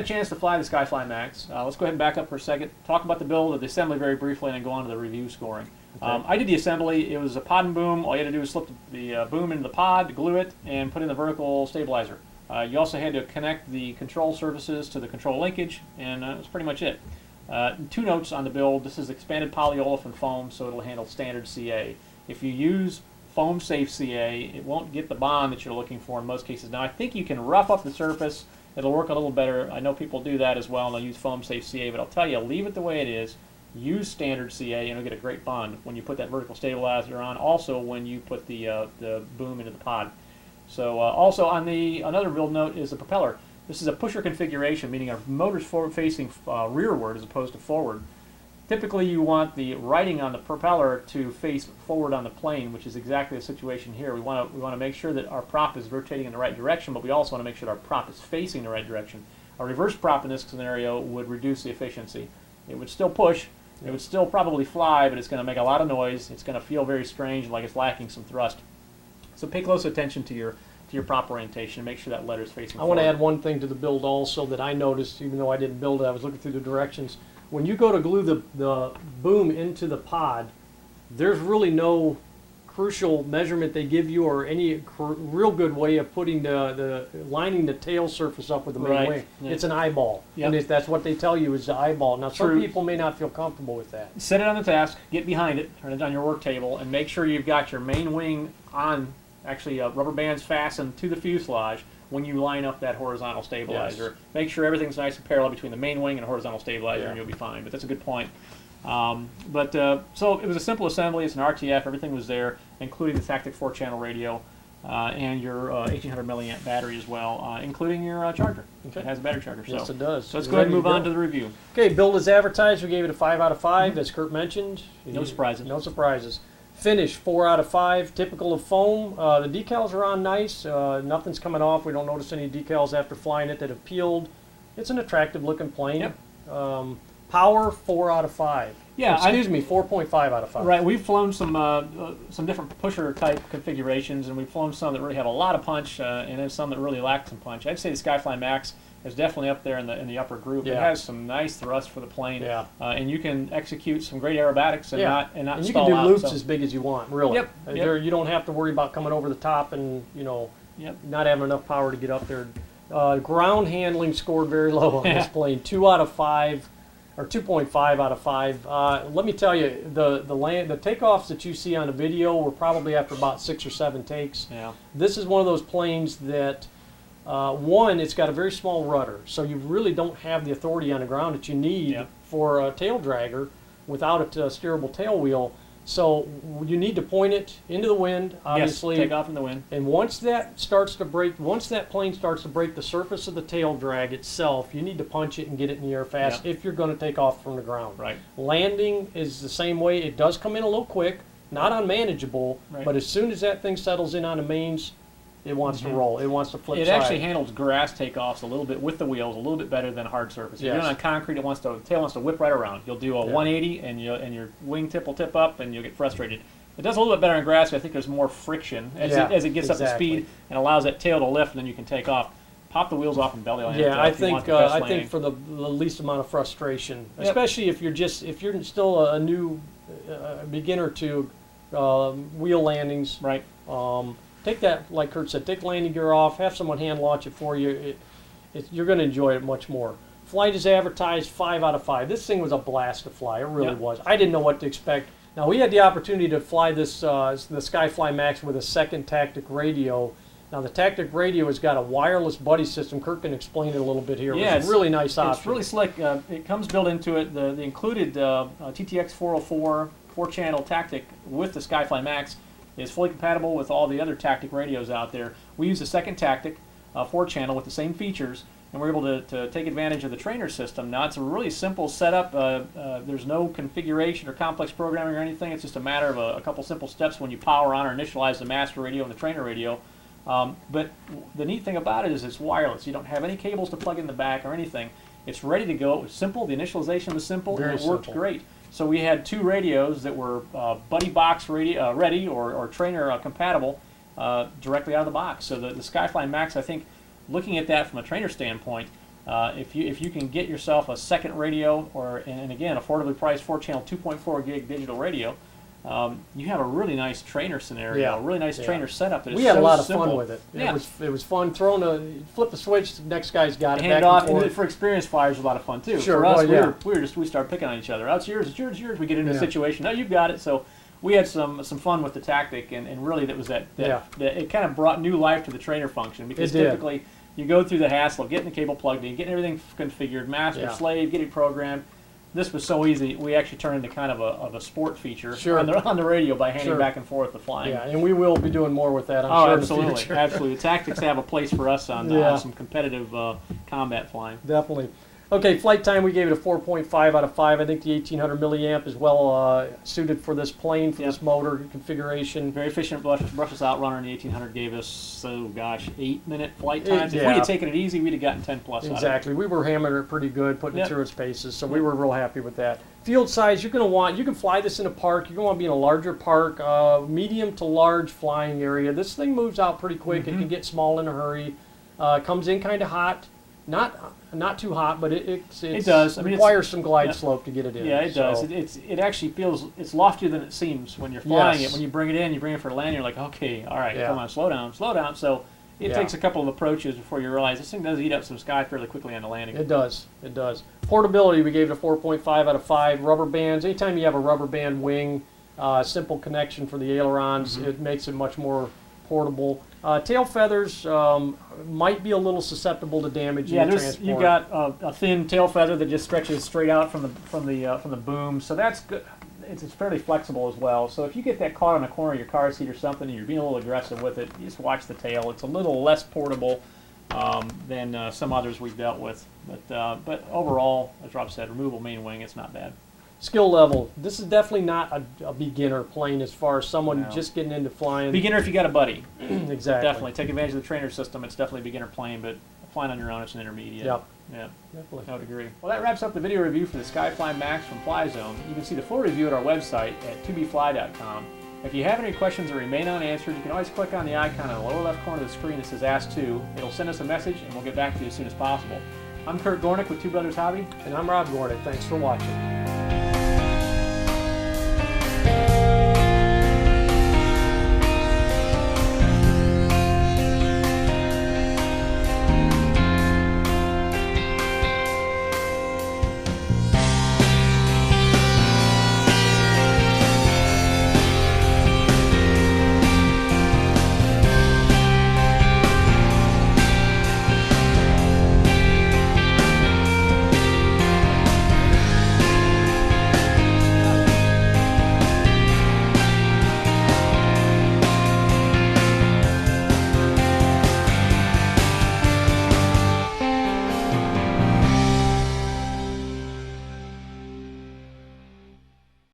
a chance to fly the SkyFly Max, let's go ahead and back up for a second, talk about the build, the assembly very briefly, and then go on to the review scoring. Okay. I did the assembly. It was a pod and boom. All you had to do was slip the boom into the pod, glue it, and put in the vertical stabilizer. You also had to connect the control surfaces to the control linkage, and that was pretty much it. 2 notes on the build. This is expanded polyolefin foam, so it'll handle standard CA. If you use foam safe CA, it won't get the bond that you're looking for in most cases. Now, I think you can rough up the surface. It'll work a little better. I know people do that as well, and they'll use foam safe CA, but I'll tell you, leave it the way it is. Use standard CA, and you'll get a great bond when you put that vertical stabilizer on. Also, when you put the boom into the pod. So, also on another build note is the propeller. This is a pusher configuration, meaning our motor's forward-facing rearward as opposed to forward. Typically, you want the writing on the propeller to face forward on the plane, which is exactly the situation here. We want to make sure that our prop is rotating in the right direction, but we also want to make sure that our prop is facing the right direction. A reverse prop in this scenario would reduce the efficiency. It would still push. It would still probably fly, but it's going to make a lot of noise. It's going to feel very strange, like it's lacking some thrust. So pay close attention to your prop orientation and make sure that letter is facing forward. I want to add one thing to the build also that I noticed, even though I didn't build it, I was looking through the directions. When you go to glue the boom into the pod, there's really no crucial measurement they give you or any real good way of putting lining the tail surface up with the main wing. Yeah. It's an eyeball, and that's what they tell you is the eyeball. Now, some people may not feel comfortable with that. Set it on the task, get behind it, turn it on your work table, and make sure you've got your main wing on, actually rubber bands fastened to the fuselage when you line up that horizontal stabilizer. Yes. Make sure everything's nice and parallel between the main wing and the horizontal stabilizer, and you'll be fine. But that's a good point. So it was a simple assembly. It's an RTF. Everything was there, including the Tactic 4-channel radio and your 1800 milliamp battery as well, including your charger. Okay. It has a battery charger. Yes, it does. So let's go ahead and move on to the review. Okay, build as advertised. We gave it a 5 out of 5, as Kurt mentioned. No surprises. No surprises. Finish 4 out of 5. Typical of foam. The decals are on nice. Nothing's coming off. We don't notice any decals after flying it that have peeled. It's an attractive looking plane. Yep. Power 4 out of 5. Yeah, excuse me, 4.5 out of 5. Right, we've flown some different pusher type configurations, and we've flown some that really have a lot of punch, and then some that really lack some punch. I'd say the SkyFly Max is definitely up there in the upper group. Yeah. It has some nice thrust for the plane, and you can execute some great aerobatics and not and you stall can do out, loops as big as you want, really. Yep. There, you don't have to worry about coming over the top and not having enough power to get up there. Ground handling scored very low on this plane, 2 out of 5. Or 2.5 out of 5. Let me tell you, the takeoffs that you see on the video were probably after about 6 or 7 takes. Yeah. This is one of those planes that, one, it's got a very small rudder, so you really don't have the authority on the ground that you need for a tail dragger without a steerable tail wheel. So you need to point it into the wind, obviously. Yes, take off in the wind. And once that starts to break, once that plane starts to break the surface of the tail drag itself, you need to punch it and get it in the air fast if you're going to take off from the ground. Right. Landing is the same way. It does come in a little quick, not unmanageable, but as soon as that thing settles in on the mains, it wants to roll. It wants to flip It actually handles grass takeoffs a little bit with the wheels, a little bit better than hard surface. If you're doing on concrete, the tail wants to whip right around. You'll do a 180, and your wing tip will tip up, and you'll get frustrated. It does a little bit better on grass, but I think there's more friction as it gets up to speed and allows that tail to lift, and then you can take off. Pop the wheels off and belly land. Yeah, I think for the least amount of frustration, especially if you're still a new beginner to wheel landings. Right. Take that, like Kurt said, take landing gear off, have someone hand launch it for you. You're going to enjoy it much more. Flight is advertised 5 out of 5. This thing was a blast to fly. It really was. I didn't know what to expect. Now, we had the opportunity to fly the SkyFly Max with a second Tactic radio. Now, the Tactic radio has got a wireless buddy system. Kurt can explain it a little bit here. Yeah, it's a really nice option. It's really slick. It comes built into it. The included TTX 404 4-channel Tactic with the SkyFly Max is fully compatible with all the other Tactic radios out there. We use the second Tactic 4-channel with the same features, and we're able to take advantage of the trainer system. Now, it's a really simple setup. There's no configuration or complex programming or anything. It's just a matter of a couple simple steps when you power on or initialize the master radio and the trainer radio. But the neat thing about it is it's wireless. You don't have any cables to plug in the back or anything. It's ready to go. It was simple. The initialization was simple, and it worked great. So we had 2 radios that were buddy box ready or trainer compatible directly out of the box. So the SkyFly Max, I think, looking at that from a trainer standpoint, If you can get yourself a second radio, and again, affordably priced 4-channel 2.4 gig digital radio, you have a really nice trainer scenario, a really nice trainer setup. That we had a lot of simple. fun with it. Yeah. It was fun flip the switch, the next guy's got it. Hand back off, and forth. and for experienced flyers, a lot of fun too. Sure, For us, well, we start picking on each other. Oh, it's yours, it's yours, it's yours. We get into a Yeah. situation. No, you've got it. So we had some fun with the tactic, and really that was that it kind of brought new life to the trainer function, because It did. typically you go through the hassle of getting the cable plugged in, getting everything configured, master, slave, getting programmed. This was so easy. We actually turned into kind of a sport feature on the radio by handing back and forth the flying. Yeah, and we will be doing more with that, I'm sure, absolutely, in the future. absolutely. The tactics have a place for us on some competitive combat flying. Definitely. Okay, flight time, we gave it a 4.5 out of 5. I think the 1800 milliamp is well suited for this plane, for this motor configuration. Very efficient brushless outrunner, and the 1800 gave us, 8-minute flight times. If we had taken it easy, we'd have gotten 10 plus. Exactly. We were hammering it pretty good, putting it through its paces, so we were real happy with that. Field size, you can fly this in a park. You're going to want to be in a larger park, medium to large flying area. This thing moves out pretty quick. It can get small in a hurry. Comes in kind of hot. Not too hot, but it does. Requires some glide slope to get it in. Yeah, it does. It actually feels, it's loftier than it seems when you're flying it. When you bring it for a land, you're like, okay, all right, come on, slow down. So it takes a couple of approaches before you realize this thing does eat up some sky fairly quickly on the landing. It does. Portability, we gave it a 4.5 out of 5. Rubber bands, anytime you have a rubber band wing, simple connection for the ailerons, it makes it much more portable. Tail feathers might be a little susceptible to damage in transport. You've got a thin tail feather that just stretches straight out from the boom, so that's good. It's fairly flexible as well. So if you get that caught on the corner of your car seat or something, and you're being a little aggressive with it, you just watch the tail. It's a little less portable than some others we've dealt with, but overall, as Rob said, removable main wing, it's not bad. Skill level. This is definitely not a beginner plane as far as someone just getting into flying. Beginner if you got a buddy. Exactly. Definitely. Take advantage of the trainer system. It's definitely a beginner plane, but flying on your own, it's an intermediate. Yep. Yeah. Definitely. I would agree. Well, that wraps up the video review for the SkyFly Max from FlyZone. You can see the full review at our website at tobefly.com. If you have any questions that remain unanswered, you can always click on the icon in the lower left corner of the screen that says Ask To. It'll send us a message, and we'll get back to you as soon as possible. I'm Kurt Gornick with Two Brothers Hobby. And I'm Rob Gornick. Thanks for watching.